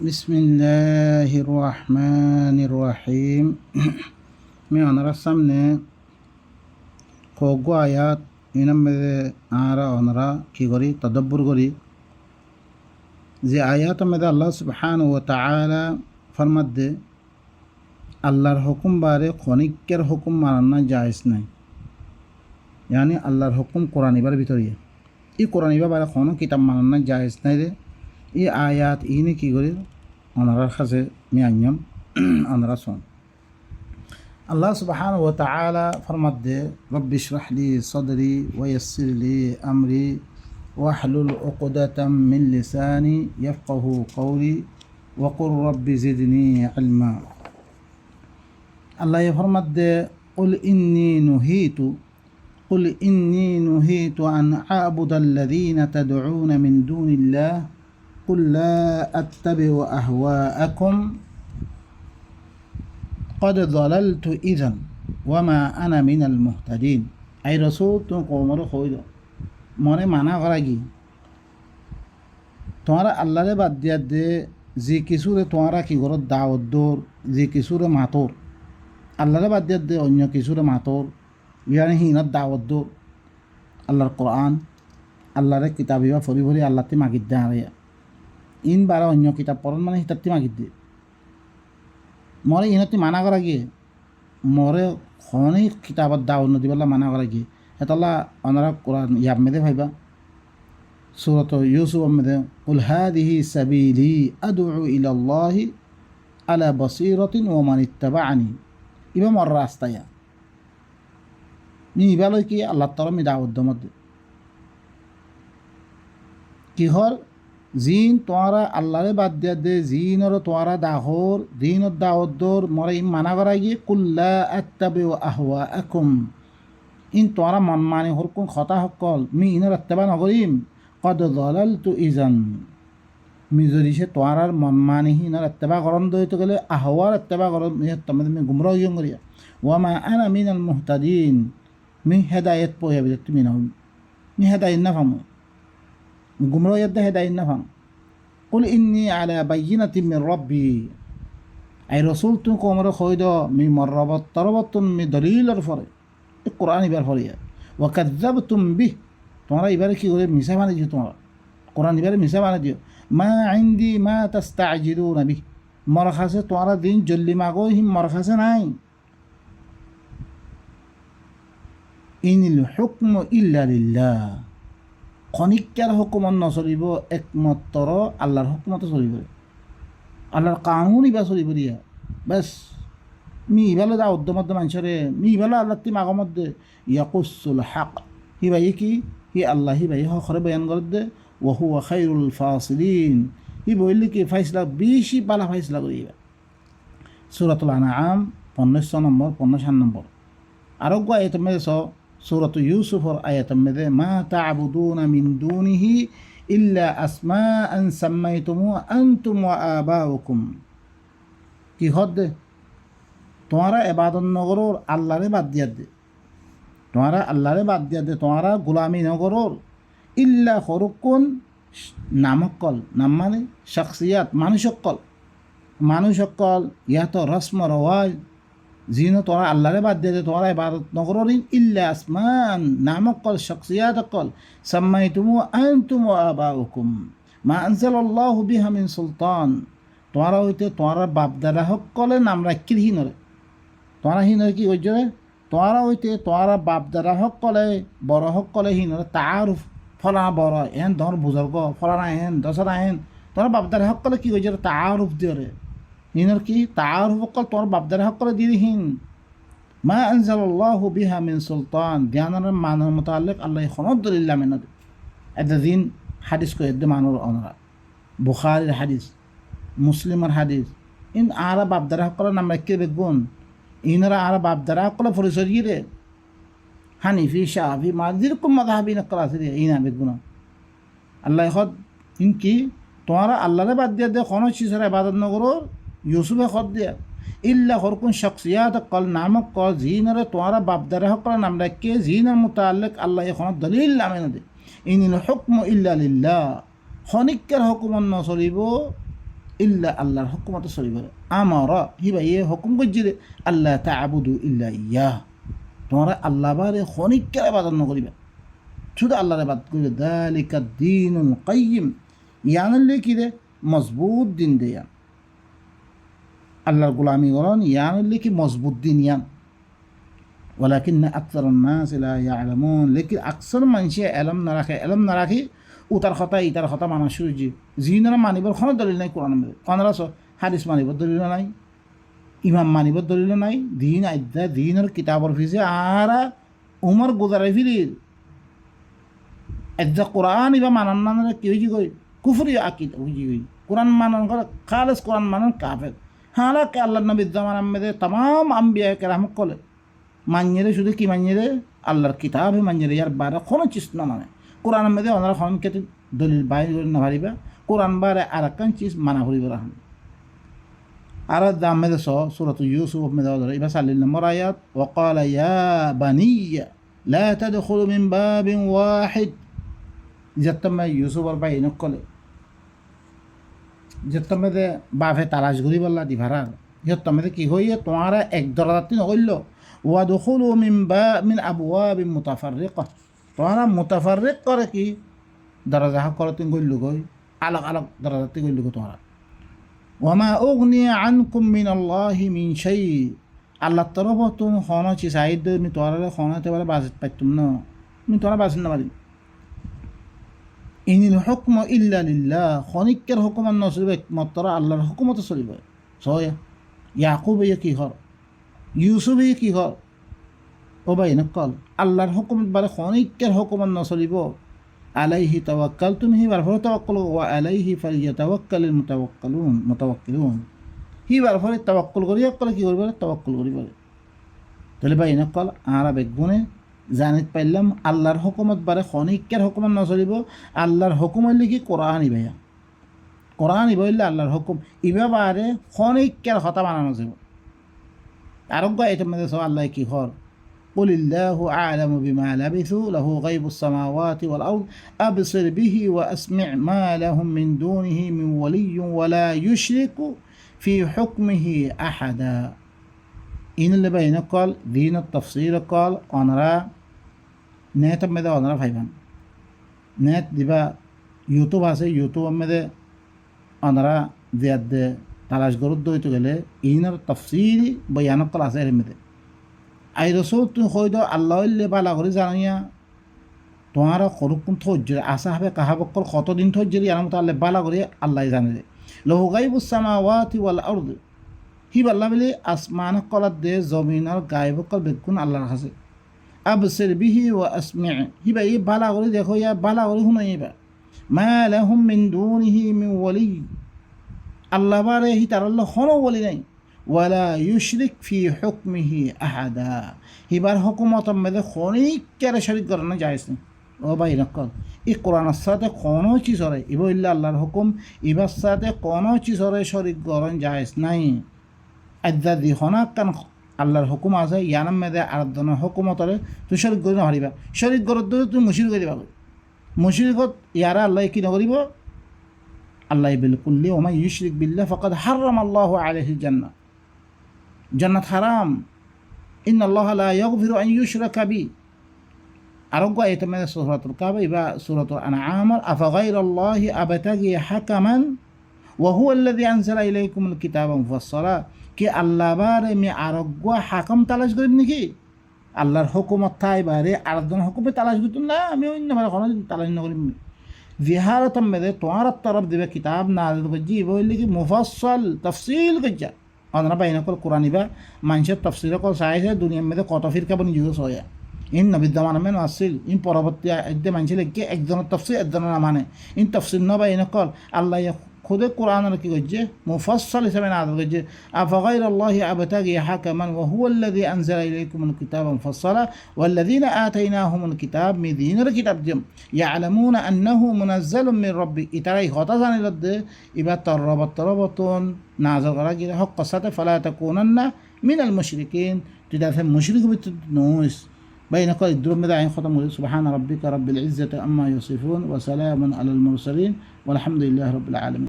বিসমিল্লাহির রহমানির রহিম। আমি ওনার সামনে কগো আয়াত ইনাম মেদে আরা ওনারা কি করি তদব্বর করি যে আয়াত মেদে আল্লাহ সুবহানাহু ওয়া তাআলা ফরমাত দে আল্লাহর হুকুম বারে খনিকের হুকুম মানানা জায়েজ নাই। यानी আল্লাহর হুকুম কোরআন ইবার ভিতরে এই কোরআন ইবার বারে কোনো কিতাব মানানা জায়েজ নাই রে। এই আয়াত ইনে কি করি ওনারার কাছে আমি আনলাম ওনারা শোন। আল্লাহ সুবহানাহু ওয়া তাআলা ফরমাত দে রব্বি ইশরাহ লি সাদরি ওয়া ইয়াসসির লি আমরি ওয়াহলুল উকদাতাম মিন লিসানি ইয়াফকাহু কওলি ওয়া কুর রব্বি জিদনি ইলমা। আল্লাহ ফরমাত দে قل إني نهيت أن أعبد الذين تدعون من دون الله قل لا أتبع أهواءكم قد ضللت إذا وما أنا من المهتدين। أي رسول تم قومر خويل মনে মানা করা কি তোমারা আল্লাহরে বাদ দিয়া দে যে কিছুরে তোমারা কি করো দাওয়াত দৌর যে কিছুরে মাতর আল্লাহরে বাদ দিয়া দে অন্য কিছুরে মাতর ইয়ানি হিনত দাওয়াত দৌর আল্লাহর কোরআন আল্লাহরে কিতাব ইবা ফরি ফরি আল্লাহতে মাগিদ দে হারাইয়া ইন বারা অন্য কিতাব পড়ন মানে হিতাতে মাগিদ দে মরে ইনতি মানা করা গিয়ে মরে খনি কিতাবত দাওয়াত নদিবাল্লা মানা করা গিয়ে এতলা অনারা কোরআন ইয়াব মেদে ভাইবা সূরাত ইউসুফ মেদে কুল হাদিহি সাবিলি আদউ ইলাল্লাহি আলা বাসীরাতিন ওয়া মান ইত্তাবাআনি ইবা মর রাস্তায়া নি ইবালই কি আল্লাহ তাআলা মি দাওয়াত দমদ কি হর জিন তোয়ারা আল্লাহরে বাদ দিয়া দে জিনর তোয়ারা দাহর জিনত দাওয়াত দৌর মরে ইম মানা করা গিয়ে কুল্লা আত্তাবিউ আহওয়াআকুম ইন তোয়ারা মন মানে হরকুন খতা হকল মি ইনর আত্তাবা নগরিম কদ যালালতু ইজান মি যদি সে তোয়ারার মন মানে ইনর আত্তাবা করন দইতে গেলে আহওয়ার আত্তাবা করন তোমাদের মি গুমরাহ ইয়ং করিয়া ওয়া মা আনা মিনাল মুহতাদিন মি হেদায়েত পয়া বিদে তুমি না মি হেদায়েত না ফামু গুমরাহ ইয়াদ হেদায়েত না ফাম কুল ইন্নী আলা বাইয়িনাতিন মির রাব্বি। আই রাসূল তুমি কোমর খয়দ মি মররবত তরবতুন মি দলিলর ফরে কোরআন ইবার ফরিয়া ওয়া কাযাবতুম বিহ তোমরা এবারে কি করে মিছা বানিয়ে দিও তোমরা কোরআন এবারে মিছা বানিয়ে দিও মা ইনদি মা তাস্তাজিলুনা বিহ মর খাসে তোমরা দিন জলদি মাগো হিম মর খাসে নাই ইনিল হুকমু ইল্লা লিল্লাহ খনিকার হুকুম নচলিব একমাত্র আল্লাহর হুকুমত চলিব আল্লাহর কানুন ইবা চলিব দিয়া বাস মি ইবালে দা উদ্যমত মানুষরে মি ইবালে আল্লাহ তি মাগর মধ্যে ইয়াকুসুল হক হি ভাই কি হি আল্লাহ হি ভাই হখরে বয়ান করে দে ওয়া হুয়া খায়রুল ফাসিলিন হি বললি কি ফাইসলা বেশি পালা ফাইসলা করিবা। সূরাতুল আনআম 15 নম্বর 15 নম্বর আরো গো আয়াত মে সূরাত ইউসুফর আয়াত মে মা তা'বুদুনা মিন দুনিহি ইল্লা আসমাআন সাম্মাইতুমু আনতুম ওয়া আবাউকুম কি হদ তোমারা এবাদত নগরর আল্লাহরে বাদ দিয়া দে তোমারা আল্লাহরে বাদ দিয়া দে তোমারা গোলামি নগরর ইল্লা খরুকুন নামকল নাম মানে শখসিয়াত মানুষকল ইয়া তো রসম রওয়াজ জিনো তোরা আল্লাহরে বাদ দিয়ে দে তোরা এবাদত নগরর ইল্লা আসমান নামকল শখসিয়াত কল সাম্মাইতুমু আনতুম ওয়া আবাউকুম মা আনজালাল্লাহু বিহা মিন সুলতান তোরা হইতে তোরা বাপদাদা সকলে নাম রাখির হিনরে তোরা হিনরে কি করছে তোরা হইতে তোরা বাপদাদা সকলে বড় সকলে হিনরে তারুফ ফলা বড় এন ধর বুজুর্গ ফলানা এন দশরা এন তোরা বাপদাদা সকলে কি করছে তারুফ দিয়ে হিনর কি তারুফ সকল তোর বাপদাদা সকলে দিয়ে হিন মা আনজালাল্লাহু বিহা মিন সুলতান জ্ঞানের মানের মোতালেক আল্লাহ খনদ দলিল্লা মেনা দে এটা দিন হাদিস কয়ে দে মানুর অনরা বুখারীর হাদিস মুসলিমের হাদিস ইন আরা বাপদাদা সকলের নাম রাখি বেগুন ইনরা আরা বাপদাদা সকলে পরিচয় দিয়ে হানিফি শাফি যেরকম মাযহাবি নকল আছে ইনা বেগুনা আল্লাহ খদ ইনকি তোমরা আল্লাহরে বাদ দিয়া দে কোনো চিজের ইবাদত নগরো ইউসুফে খদ দিয়া ইল্লা হরকুন শখসিয়াত কল নামক কল জিনরে তোমরা বাপদাদা সকলের নাম রাখি জিনের মুতাআল্লিক আল্লাহ এখন দলিল নামে দে ইনিল হুকমু ইল্লা লিল্লাহ খনিকের হুকুম নচলিব ইল্লা আল্লাহর হুকুমতে চলিব আমারা হিবাইয়ে হুকুম করছিলে আল্লাহ তা'বুদু ইল্লা ইয়া তোমরা আল্লাহ বারে খনিকের ইবাদত নকরিবা শুধু আল্লাহর ইবাদত করিবে যালিকা দ্বীনুল কাইয়্যিম ইয়ানলে কি রে মজবুত দিন দেয়া আল্লাহর গোলামি করন ইয়ানলে কি মজবুত দিন ইয়ান ওয়ালাকিন আকসারুন নাস লা ইয়ালামুন লেকিন আকসার মানুষে এলম না রাখে উতার কথা ইতার কথা মানা শুরু জিনরা মানিবার কোনো দলিল নাই কোরআন মধ্যে কোনরা হাদিস মানিবার দলিল নাই ইমাম মানিবার দলিল নাই দিন আইদা দিনের কিতাবর ফিসে আর উমর গুজারে ফিরির এজা কোরআন ইবা মানান না কি হইজি কই কুফরি আকিদ হইজি কই কোরআন মানান করে খালেস কোরআন মানান কাফের হালাকে আল্লাহর নবী জামান আহমেদে तमाम আম্বিয়া কেরাম কলে মান্যরে শুধু কি মান্যরে আল্লাহর কিতাবে মান্যরে ইয়ার বারে কোনো চিজ না মানে কোরআন মধ্যে ওনারা খন কেটে দলিল বাইর করে না পারিবা কোরআন বারে আর একখান চিজ মানা করিব রাখেন আর দাম মেদে সূরাত ইউসুফ মেদে ধরে এবার 40 নম্বর আয়াত ওয়াকালা ইয়া বানিয়া লা তাদখুলু মিন বাবিন ওয়াহিদ যতমে ইউসুফর ভাই নকলে যতমে দে বাফে তালাশ করি বললা দিভারা যতমে কি হইয়ে তোমারা এক দরজাতি নকইল ওয়াদখুলু মিন আবওয়াবিন মুতাফাররিকা তোমরা মুতাফাররিক করে কি দরজা করে তুমি গইল গই আলাগ আলাগ দরজাতি গইল গো তোমরা ওয়ামা উগনি আনকুম মিনাল্লাহি মিন শাই আল্লাহর তরফ তুমি খানা চি সাইদ মি তোরা খানাতে বলে বাজেট পাইতুম না মি তোরা বাজেট না পারি ইনিল হুকমু ইল্লা লিল্লাহ খনিকের হুকুম না চলিবে একমাত্র আল্লাহর হুকুমতে চলিবে সয়া ইয়াকুব কি হর ইউসুফ কি হর ও ভাই নকল আল্লাহর হুকুম বারে খনিকের হুকুম না চলিব আলাইহি তাওয়াক্কালতুম হি বারফরে তাওয়াক্কুল ওয়া আলাইহি ফালিয়াতাওয়াক্কালিল মুতাওয়াক্কিলুন হি বারফরে তাওয়াক্কুল করি অকল কি করবে তাওয়াক্কুল করি বলে তাহলে ভাই নকল আরা বেগুনে জানিত পাইলাম আল্লাহর হুকুমত বারে খনিকের হুকুম না চলিব আল্লাহর হুকুম হইলে কি কোরআন ইবায়া কোরআন ইবাইলে আল্লাহর হুকুম ইবা বারে খনিকের কথা মানানো যাব আরোগ্য এটা মধ্যে সব আল্লাহ কি হর قل الله أعلم بما لبثوا له غيب السماوات والأرض أبصر به وأسمع ما لهم من دونه من ولي ولا يشرك في حكمه أحدا إن اللي بين قال دين التفسير قال أنرى نت ماذا أنرى فايبان نت دبا يوتيوب আছে يوتيوب ماذا أنرى زياد تلاش قرود دوي تقوله إن التفسير بيان قال আছে এর মধ্যে আই রসুল তুমি কই দাও আল্লাহ বালা করে জানিয়া তোমার করুকুন ধৈর্য আশা হবে কাহাবকল কতদিন ধৈর্য ইয়ার মতো আল্লাহ বালা করে আল্লাহ জানে লহু গাইবুস সামাওয়াতি ওয়াল আরদ হি বাল্লা বলে আসমান কলাত দে জমিনের গায়বকল বেগুন আল্লাহর কাছে আবসির বিহি ওয়া আসমি হি ভাই বালা করে দেখো ইয়া বালা করে শুনাইবা মা লাহুম মিন দুনিহি মিন ওয়ালি আল্লাহ বারে হি তার আল্লাহ কোনো ওয়ালি নাই ওয়ালা ইউশরিক ফি হুকমিহি আহাদা হিবার হুকুমত মধ্যে খনিকের শরীক করানো জায়েজ নেই ও ভাই নকল এই কোরআনের সাথে কোনো চিজ হরে ইব ইল্লা আল্লাহর হুকুম ইবার সাথে কোনো চিজ হরে শরীক করান জায়েজ নাই আদা দি হনাক কান আল্লাহর হুকুম আছে ইয়ানাম মেদে আরাধনার হুকুমতরে তুই শরীক করি নহারিবা শরীক করার দরে তুমি মুশরিক করিবা মুশরিকত ইয়ারা আল্লাহ কি নকরিব আল্লাহ বিলকুল্লি ওমা ইউশরিক বিল্লাহ ফাকাদ হারামাল্লাহু আলাইহিল জান্নাহ জান্নাত হারাম ইন্নাল্লাহা লা ইয়াগফিরু আন ইউশরাকা বি আরোগ্য এটা মানে সূরাতুল কাবা ইবা সূরাতুল আনআম আফাগাইরাল্লাহি আবতাগি হাকামান ওয়া হুয়া আল্লাযী আনজালা ইলাইকুমুল কিতাবা মুফাসসালা কি আল্লাহ বারে মি আরোগ্য হাকাম তালাশ করিব নাকি আল্লাহর হুকুমত তাই বারে আরেকজন হুকুমে তালাশ করতুন না আমি অন্য বারে কোনো তালাশ না করিম জিহারাতাম মেদে তোমার তরফ দিবে কিতাব নাযিল করজি বইলে কি মুফাসসাল তাফসীল করজা অনরা বাইনা কল কোরআনিবা মানুষের তফসিল কল চাইছে দুনিয়ার মধ্যে কত ফিরকা বনি যুগ হয় ইন নবিদ্যমান মেন আসছিল ইন পরবর্তী একদম মানুষের লেগে একজনের তফসিল একজনের না মানে ইন তফসিল ন বাইনা কল আল্লাহ খুদে কোরআনের কি করছে মুফাসসাল হিসেবে নাযিল করছে আফাগাইরাল্লাহি আবতাগি হাকামান ওয়া হুয়া আল্লাযী আনজালা ইলাইকুমুল কিতাবা মুফাসসালা ওয়াল্লাযীনা আতাইনাহুমুল কিতাব মিদিনের কিতাব জম ইয়ালামুনা আন্নাহু মুনাজ্জালুম মির রাব্বি ইতারাই হতা জানিল দে ইবা তরবতন নাযিল করা গিয়ে হক সাথে ফালা তাকুনান্না মিনাল মুশরিকিন তিদা ফে মুশরিক বিত নোস بين قال الدروم ماذا عين ختم سبحان ربك رب العزة أما يصفون وسلام على المرسلين والحمد لله رب العالمين